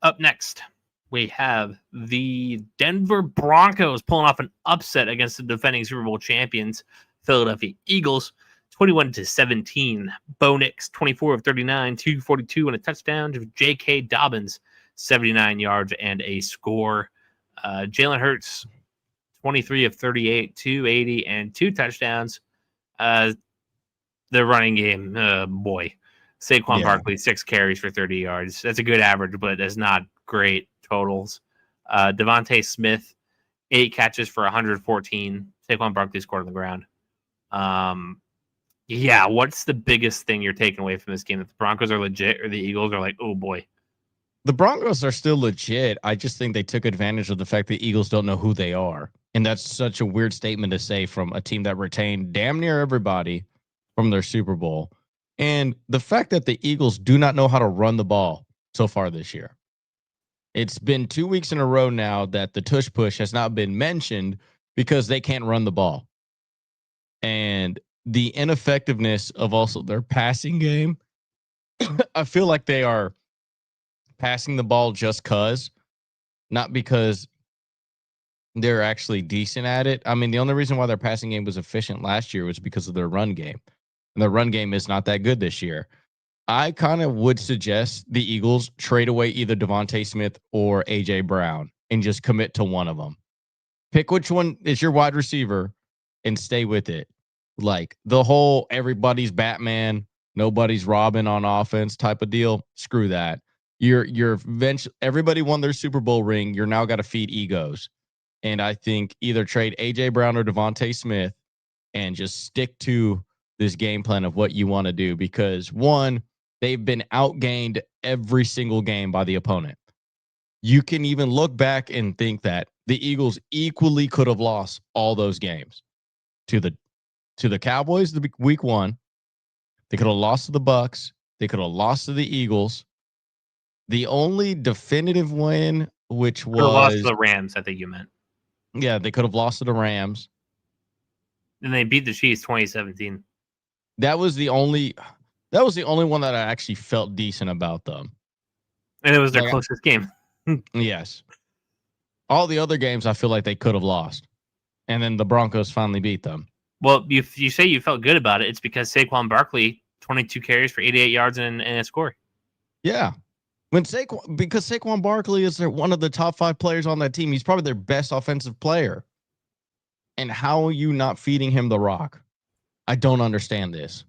Up next, we have the Denver Broncos pulling off an upset against the defending Super Bowl champions, Philadelphia Eagles, 21-17. Bo Nix, 24 of 39, 242 and a touchdown to J.K. Dobbins, 79 yards and a score. Jalen Hurts, 23 of 38, 280 and two touchdowns. The running game, boy. Saquon Barkley, 6 carries for 30 yards. That's a good average, but that's not great totals. Devontae Smith, 8 catches for 114. Saquon Barkley scored on the ground. What's the biggest thing you're taking away from this game? That the Broncos are legit or the Eagles are like, oh boy? The Broncos are still legit. I just think they took advantage of the fact the Eagles don't know who they are. And that's such a weird statement to say from a team that retained damn near everybody from their Super Bowl. And the fact that the Eagles do not know how to run the ball so far this year. It's been 2 weeks in a row now that the tush push has not been mentioned because they can't run the ball. And the ineffectiveness of also their passing game, I feel like they are passing the ball just because, not because they're actually decent at it. I mean, the only reason why their passing game was efficient last year was because of their run game. And their run game is not that good this year. I kind of would suggest the Eagles trade away either Devontae Smith or A.J. Brown and just commit to one of them. Pick which one is your wide receiver and stay with it. Like the whole everybody's Batman, nobody's Robin on offense type of deal. Screw that. Everybody won their Super Bowl ring. You're now got to feed egos. And I think either trade A.J. Brown or Devontae Smith and just stick to this game plan of what you want to do, because one, they've been outgained every single game by the opponent. You can even look back and think that the Eagles equally could have lost all those games to the Cowboys the week 1. They could have lost to the Bucks. They could have lost to the Eagles. The only definitive win, which was lost to the Rams, I think you meant. Yeah, they could have lost to the Rams. And they beat the Chiefs 2017. That was the only one that I actually felt decent about them. And it was their closest game. Yes. All the other games I feel like they could have lost. And then the Broncos finally beat them. Well, if you say you felt good about it, it's because Saquon Barkley, 22 carries for 88 yards and a score. Yeah. Because Saquon Barkley is one of the top 5 players on that team. He's probably their best offensive player. And how are you not feeding him the rock? I don't understand this.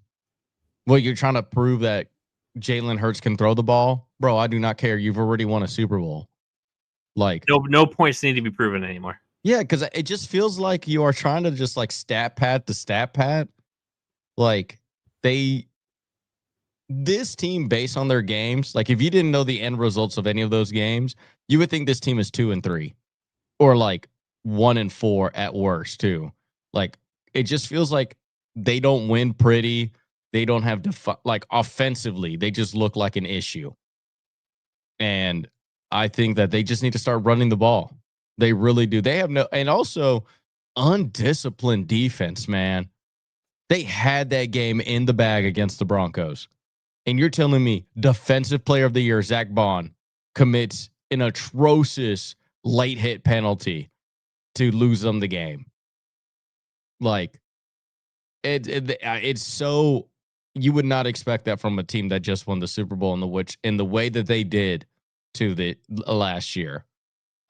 Well, you're trying to prove that Jalen Hurts can throw the ball? Bro, I do not care. You've already won a Super Bowl. Like no points need to be proven anymore. Yeah, because it just feels like you are trying to just like stat pad the stat pad. Like this team, based on their games, like if you didn't know the end results of any of those games, you would think this team is 2-3 or like 1-4 at worst too. Like it just feels like they don't win pretty. They don't have like offensively, they just look like an issue. And I think that they just need to start running the ball. They really do. They have and also undisciplined defense, man. They had that game in the bag against the Broncos. And you're telling me defensive player of the year, Zach Bond, commits an atrocious late hit penalty to lose them the game. Like it's so, you would not expect that from a team that just won the Super Bowl in the way that they did to the last year.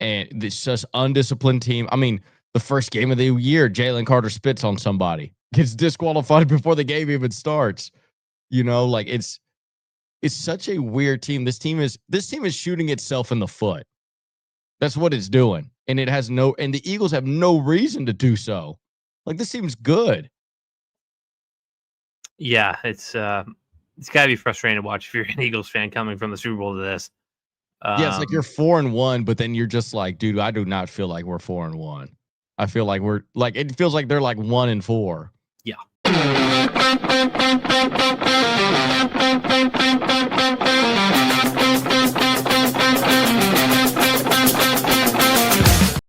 And it's just undisciplined team. I mean, the first game of the year, Jalen Carter spits on somebody, gets disqualified before the game even starts. You know, like it's such a weird team. This team is shooting itself in the foot. That's what it's doing. And and the Eagles have no reason to do so. Like, this team's good. Yeah, it's gotta be frustrating to watch if you're an Eagles fan coming from the Super Bowl to this. Yeah, it's like you're 4-1, but then you're just like, dude, I do not feel like we're 4-1. I feel like it feels like they're like 1-4. Yeah.